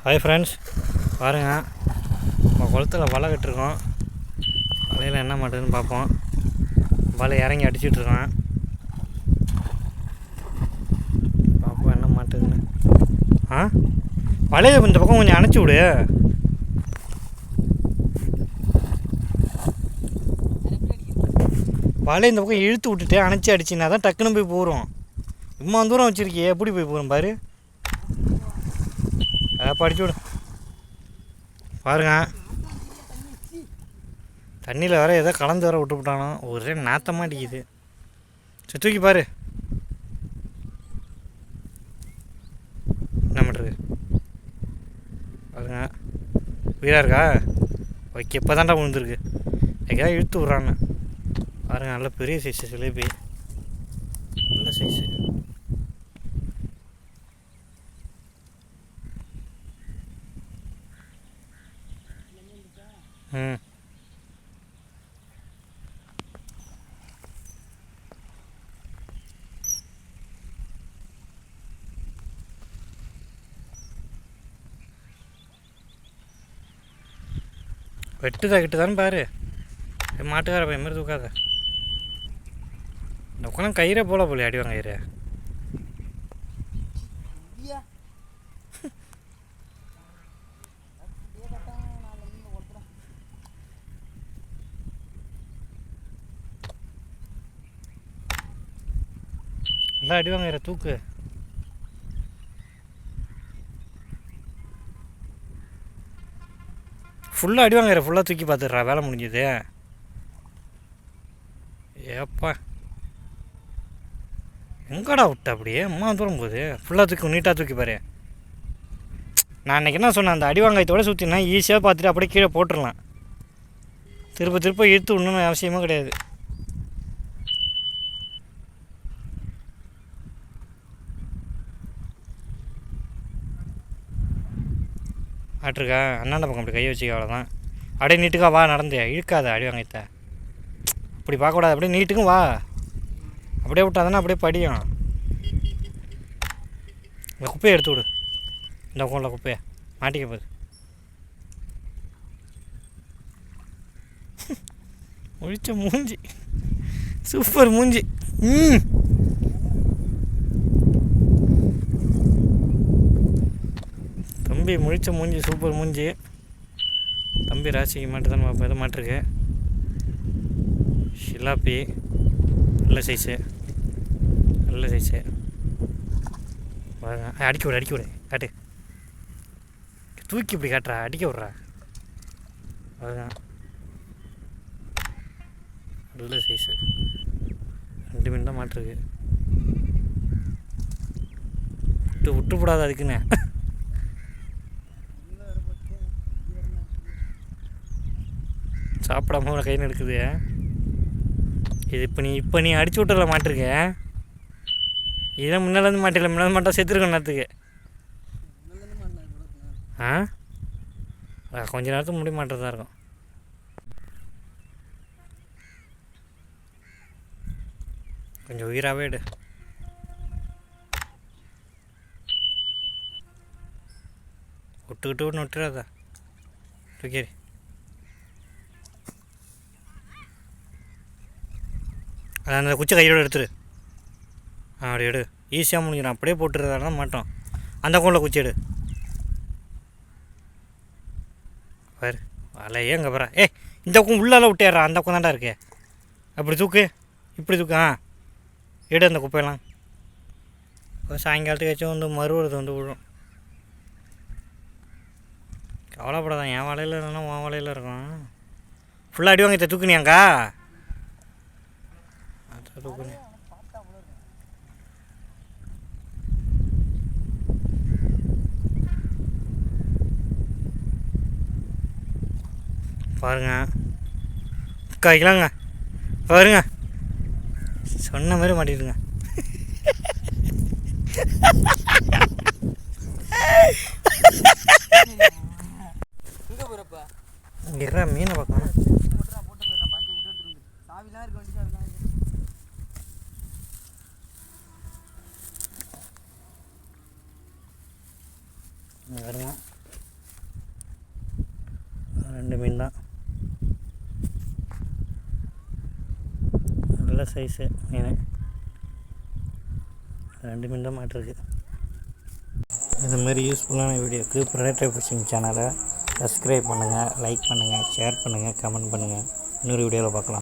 Hi friends, பாருங்கள் நம்ம குளத்தில் வலை கட்டிருக்கோம். வலையில் என்ன மாட்டுதுன்னு பார்ப்போம். வலை இறங்கி அடிச்சிட்ருக்கோம். பார்ப்போம் என்ன மாட்டுதுன்னு. வலையை இந்த பக்கம் கொஞ்சம் அணைச்சி விடு. வலை இந்த பக்கம் இழுத்து விட்டுட்டு அணைச்சி அடிச்சின்னா தான் டக்குன்னு போய் போகிறோம். இம்மா தூரம் வச்சுருக்கியே, எப்படி போய் போகிறோம் பாரு. படிச்சு விடு. பாருங்க, தண்ணியில் வேறு ஏதோ கலந்து வேற விட்டுவிட்டானோ, ஒரே நாத்தமாக அடிக்குது. சரி தூக்கி பாரு என்ன பண்ணுறது. பாருங்க, உயிராக இருக்கா? ஓகே, இப்போ தான்டா விழுந்துருக்கு. எங்கேயாவது இழுத்து விட்றான்னு பாருங்க. நல்ல பெரிய சைஸு சிலேபி, நல்ல சைஸு. வெட்டுதா கிட்டுதான்னு பாரு. மாட்டுக்கார பையன் மாதிரி தூக்காத. இந்த உட்காந்து கயிறை போல போல அடிவாங்க கயிறு. நல்லா அடிவாங்க தூக்கு. ஃபுல்லாக அடிவாங்க, ஃபுல்லாக தூக்கி பார்த்துடுறா, வேலை முடிஞ்சது. ஏப்பா எங்கடா விட்ட அப்படியே அம்மா தூரம் போகுது. ஃபுல்லாக தூக்கி நீட்டாக தூக்கி பாரு. நான் அன்றைக்கி என்ன சொன்னேன், அந்த அடிவாங்காயத்தோடு சுற்றினா ஈஸியாக பார்த்துட்டு அப்படியே கீழே போட்டுடலாம். திருப்ப திருப்ப இழுத்து விடணும்னு அவசியமே கிடையாது. ஆட்டிருக்கா அண்ணாண்ட பக்கம் அப்படி கை வச்சுக்க, அவ்வளோதான். அப்படியே நீட்டுக்கா வா, நடந்து இழுக்காத அடிவாங்கத்த. அப்படி பார்க்கக்கூடாது, அப்படியே நீட்டுக்கும் வா. அப்படியே விட்டாதானே அப்படியே படியும். இந்த குப்பையை எடுத்து விடு. இந்த உள்ள குப்பையை மாட்டிக்க போகுது. ஒழிச்ச மூஞ்சி, சூப்பர் மூஞ்சி. தம்பி முழிச்ச மூஞ்சி, சூப்பர் மூஞ்சி. தம்பி ராசிக்கு மாட்டுதான் பார்ப்போம். எதை மாட்டிருக்கு. ஷிலாப்பி, நல்ல சைஸு, நல்ல சைஸு. பாருங்க, அடிக்க விடு, அடிக்க விடு, காட்டு. தூக்கி இப்படி காட்டுறா, அடிக்க விட்றா. பாருங்க, நல்ல சைஸு. 2 மீன் தான் மாட்டிருக்கு. விட்டு போடாத அதுக்குன்னு. சாப்பிடாம கை நடுக்குது. இது இப்போ நீ அடிச்சு விட்டுல மாட்டிருக்க. இதெல்லாம் முன்னாலேருந்து மாட்டில, முன்னாள் மாட்டா செத்துருக்கோம் நேரத்துக்கு. கொஞ்ச நேரத்துக்கு முடி மாட்டுறதா இருக்கும். கொஞ்சம் உயிராகவே எடு. விட்டுக்கிட்டு விட்டுறாதா, தூக்கி. அந்த குச்சி கையோடு எடுத்துரு. அப்படி எடு, ஈஸியாக முடிஞ்சிடும். அப்படியே போட்டுறதா மாட்டோம். அந்த கோலில் குச்சி எடு. பாரு வலையே அங்கே பாரு. இந்த பக்கம் உள்ளால விட்டேறா, அந்த பக்கம் தாண்டா இருக்கே. அப்படி தூக்கு, இப்படி தூக்கு. எடு அந்த குப்பையெல்லாம். இப்போ சாயங்காலத்துக்கு வச்சும் வந்து மறுவறது வந்து விழும். கவலைப்படாதான், என் வலையில் இல்லைன்னா உன் வலையில் இருக்கும். ஃபுல்லாக அடிவாங்க. இதை தூக்குனியாங்கா, தூக்குனி. பாருங்க, காய்க்கலாங்க. பாருங்க, சொன்ன மாதிரி மாட்டிடுங்க. இங்கே மீனை பார்க்கலாம். வருங்க. நல்ல சைஸு மீன். 2 மீன் தான் மாட்டிருக்கு. இந்த மாதிரி யூஸ்ஃபுல்லான வீடியோக்கு ப்ரெடேட்டர் ஃபிஷிங் சேனலை சப்ஸ்கிரைப் பண்ணுங்கள், லைக் பண்ணுங்கள், ஷேர் பண்ணுங்கள், கமெண்ட் பண்ணுங்கள். இன்னொரு வீடியோவில் பார்க்கலாம்.